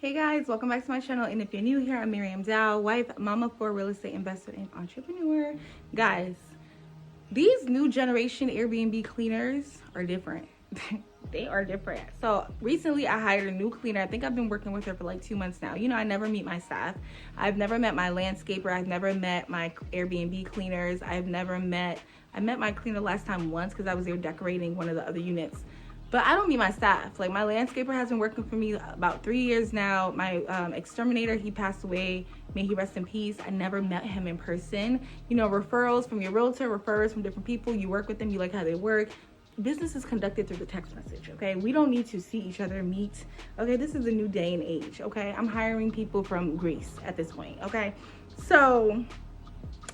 Hey guys, welcome back to my channel. And if you're new here, I'm Miriam Dow, wife, mama for real estate investor and entrepreneur. Guys, these new generation Airbnb cleaners are different. They are different. So recently I hired a new cleaner. I think I've been working with her for like 2 months now. You know, I never meet my staff. I've never met my landscaper. I've never met my Airbnb cleaners. I met my cleaner last time once because I was there decorating one of the other units. But I don't meet my staff. Like, my landscaper has been working for me about 3 years now. My exterminator, he passed away. May he rest in peace. I never met him in person. You know, referrals from your realtor, referrals from different people. You work with them, you like how they work. Business is conducted through the text message, okay? We don't need to see each other, meet. Okay, this is a new day and age, okay? I'm hiring people from Greece at this point, okay? So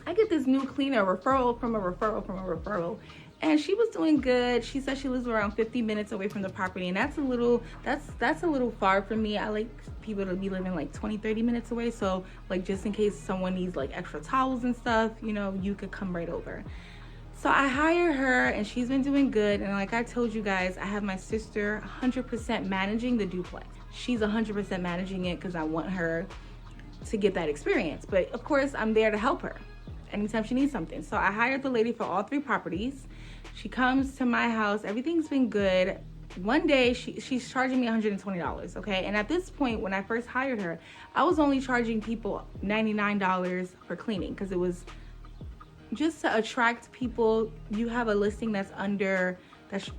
I get this new cleaner, referral from a referral. And she was doing good. She said she lives around 50 minutes away from the property, and that's a little far for me. I like people to be living like 20-30 minutes away, so like just in case someone needs like extra towels and stuff, you know, you could come right over. So I hire her and she's been doing good. And like I told you guys, I have my sister 100% managing the duplex. She's 100% managing it because I want her to get that experience. But of course, I'm there to help her anytime she needs something. So I hired the lady for all 3 properties. She comes to my house. Everything's been good. One day, she's charging me $120, okay? And at this point, when I first hired her, I was only charging people $99 for cleaning because it was just to attract people. You have a listing that's a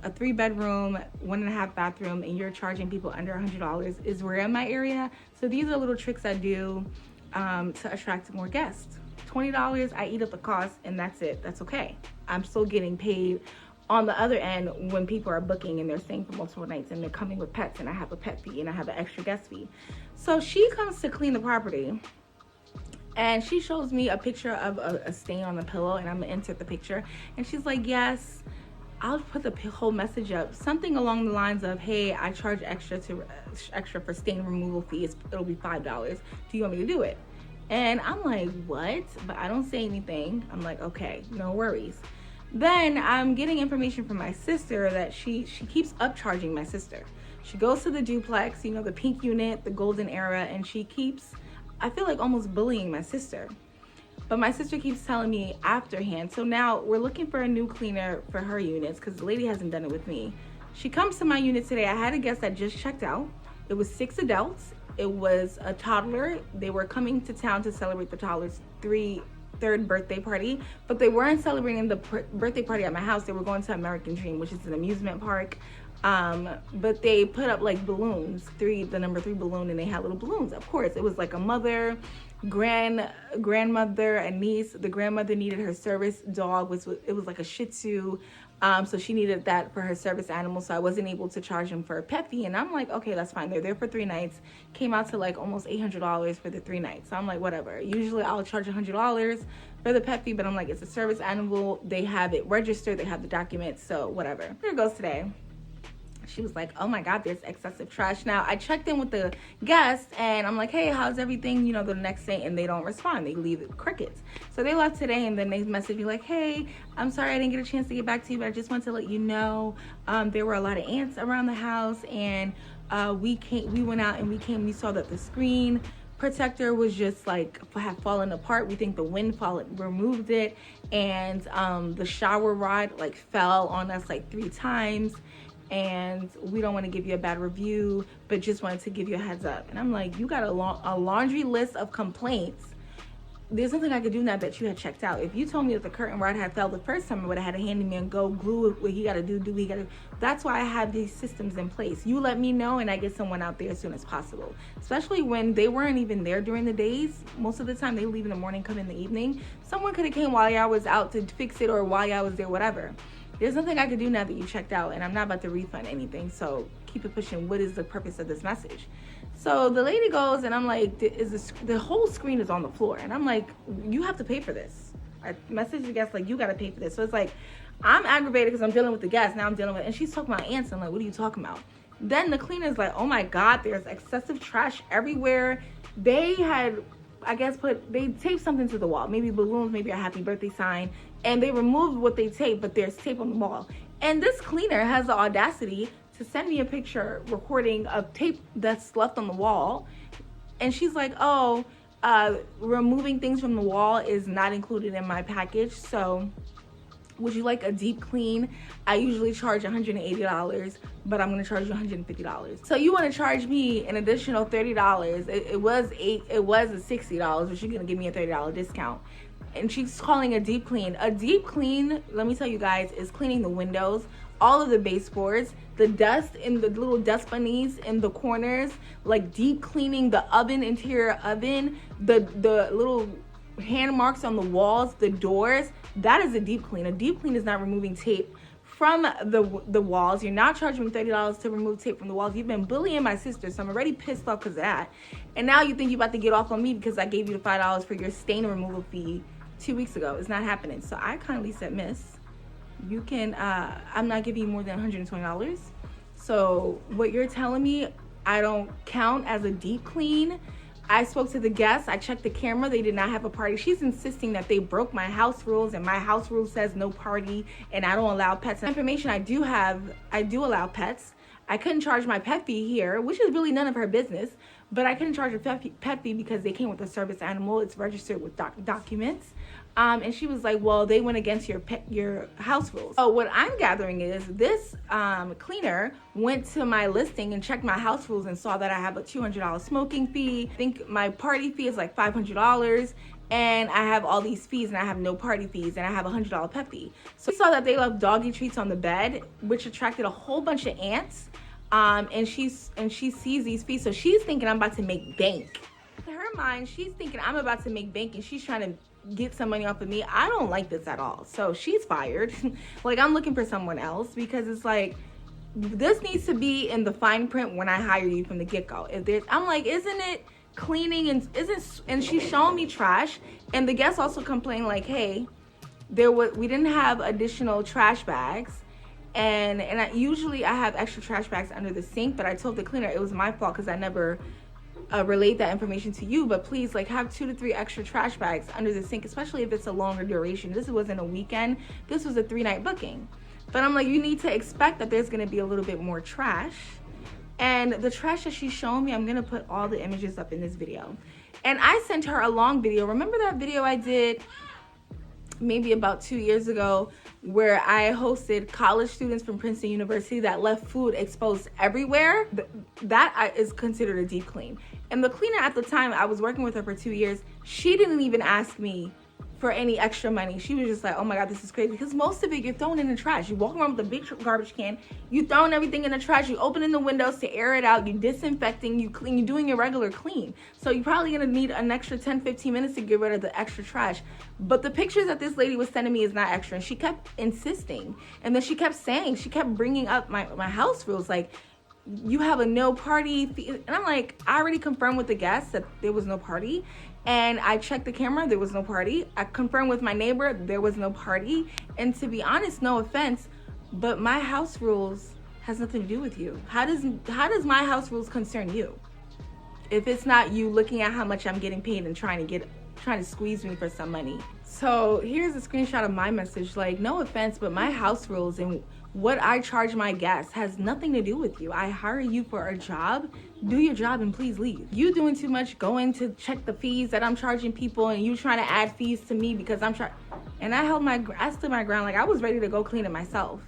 3-bedroom, 1.5 bathroom, and you're charging people under $100 is rare in my area. So these are little tricks I do to attract more guests. $20, I eat up the cost, and that's it. That's okay. I'm still getting paid on the other end when people are booking and they're staying for multiple nights and they're coming with pets, and I have a pet fee and I have an extra guest fee. So she comes to clean the property and she shows me a picture of a stain on the pillow, and I'm gonna insert the picture. And she's like, yes, I'll put the whole message up. Something along the lines of, hey, I charge extra for stain removal fees. It'll be $5. Do you want me to do it? And I'm like, what? But I don't say anything. I'm like, okay, no worries. Then I'm getting information from my sister that she keeps upcharging my sister. She goes to the duplex, you know, the pink unit, the golden era, and she keeps, I feel like, almost bullying my sister. But my sister keeps telling me afterhand. So now we're looking for a new cleaner for her units because the lady hasn't done it with me. She comes to my unit today. I had a guest that just checked out. It was 6 adults. It was a toddler. They were coming to town to celebrate the toddler's third birthday party, but they weren't celebrating the birthday party at my house. They were going to American Dream, which is an amusement park. But they put up like balloons, the number 3 balloon, and they had little balloons. Of course, it was like a mother, grandmother, a niece. The grandmother needed her service dog. It was like a Shih Tzu. So she needed that for her service animal. So I wasn't able to charge them for a pet fee. And I'm like, okay, that's fine. They're there for 3 nights. Came out to like almost $800 for the 3 nights. So I'm like, whatever. Usually I'll charge $100 for the pet fee, but I'm like, it's a service animal. They have it registered. They have the documents. So whatever. Here it goes today. She was like, oh my God, there's excessive trash. Now, I checked in with the guest and I'm like, hey, how's everything? You know, the next day, and they don't respond. They leave it crickets. So they left today, and then they messaged me like, hey, I'm sorry I didn't get a chance to get back to you, but I just want to let you know there were a lot of ants around the house, and we went out and we saw that the screen protector was just like had fallen apart. We think the wind removed it, and the shower rod like fell on us like 3 times. And we don't want to give you a bad review, but just wanted to give you a heads up. And I'm like, you got a laundry list of complaints. There's nothing I could do now that you had checked out. If you told me that the curtain rod had fell the first time, I would have had a handyman go glue what he got to do what he got to. That's why I have these systems in place. You let me know, and I get someone out there as soon as possible. Especially when they weren't even there during the days. Most of the time, they leave in the morning, come in the evening. Someone could have came while y'all was out to fix it, or while y'all was there, whatever. There's nothing I could do now that you checked out, and I'm not about to refund anything. So keep it pushing. What is the purpose of this message? So the lady goes, and I'm like, the whole screen is on the floor. And I'm like, you have to pay for this. I messaged the guest like, you got to pay for this. So it's like, I'm aggravated because I'm dealing with the guest. Now I'm dealing with, and she's talking about ants. I'm like, what are you talking about? Then the cleaner's like, oh my God, there's excessive trash everywhere. They had, I guess, they taped something to the wall, maybe balloons, maybe a happy birthday sign, and they removed what they taped, but there's tape on the wall. And this cleaner has the audacity to to send me a picture recording of tape that's left on the wall. And she's like, oh, removing things from the wall is not included in my package. So would you like a deep clean? I usually charge $180, but I'm gonna charge you $150. So you wanna charge me an additional $30. It was $60, but you're gonna give me a $30 discount. And she's calling a deep clean. A deep clean, let me tell you guys, is cleaning the windows, all of the baseboards, the dust in the little dust bunnies in the corners, like deep cleaning the oven, interior oven, the little hand marks on the walls, the doors. That is a deep clean. A deep clean is not removing tape from the walls. You're not charging me $30 to remove tape from the walls. You've been bullying my sister, so I'm already pissed off because of that. And now you think you're about to get off on me because I gave you the $5 for your stain removal fee 2 weeks ago. It's not happening. So I kindly said, miss, you can, I'm not giving you more than $120. So what you're telling me, I don't count as a deep clean. I spoke to the guests. I checked the camera. They did not have a party. She's insisting that they broke my house rules, and my house rule says no party, and I don't allow pets. Information I do allow pets. I couldn't charge my pet fee here, which is really none of her business, but I couldn't charge a pet fee because they came with a service animal. It's registered with documents. And she was like, well, they went against your house rules. So what I'm gathering is this cleaner went to my listing and checked my house rules and saw that I have a $200 smoking fee. I think my party fee is like $500. And I have all these fees and I have no party fees and I have a $100 pet fee. So she saw that they left doggy treats on the bed, which attracted a whole bunch of ants. And she sees these fees. So she's thinking I'm about to make bank. In her mind, she's thinking I'm about to make bank and she's trying to get some money off of me. I don't like this at all. So she's fired. Like, I'm looking for someone else because it's like, this needs to be in the fine print when I hire you from the get-go. I'm like, isn't it cleaning and she's showing me trash. And the guests also complained like, hey, we didn't have additional trash bags. And usually I have extra trash bags under the sink, but I told the cleaner it was my fault because I never relayed that information to you. But please, like, have 2 to 3 extra trash bags under the sink, especially if it's a longer duration. This wasn't a weekend. This was a 3-night booking. But I'm like, you need to expect that there's going to be a little bit more trash. And the trash that she's showing me, I'm going to put all the images up in this video. And I sent her a long video. Remember that video I did maybe about 2 years ago where I hosted college students from Princeton University that left food exposed everywhere? That is considered a deep clean. And the cleaner at the time, I was working with her for 2 years, she didn't even ask me for any extra money. She was just like, oh my God, this is crazy. Because most of it, you're throwing in the trash. You walk around with a big garbage can, you throwing everything in the trash, you opening the windows to air it out, you disinfecting, you clean, you're doing your regular clean. So you're probably gonna need an extra 10-15 minutes to get rid of the extra trash. But the pictures that this lady was sending me is not extra. And she kept insisting. And then she kept bringing up my house rules, like, you have a no party fee. And I'm like, I already confirmed with the guests that there was no party. And I checked the camera, there was no party. I confirmed with my neighbor, there was no party. And to be honest, no offense, but my house rules has nothing to do with you. How does my house rules concern you? If it's not you looking at how much I'm getting paid and trying to squeeze me for some money. So here's a screenshot of my message, like, no offense, but my house rules and what I charge my guests has nothing to do with you. I hire you for a job. Do your job and please leave. You doing too much going to check the fees that I'm charging people and you trying to add fees to me because I'm trying. And I stood my ground. Like, I was ready to go clean it myself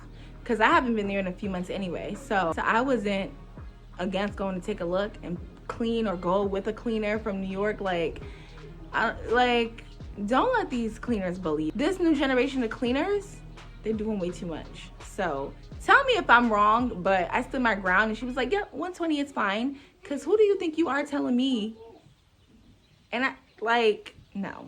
because I haven't been there in a few months anyway. So I wasn't against going to take a look and clean or go with a cleaner from New York. Don't let these cleaners bully you. This new generation of cleaners, they're doing way too much. So tell me if I'm wrong, but I stood my ground and she was like, yeah, 120 is fine. Cause who do you think you are telling me? And no.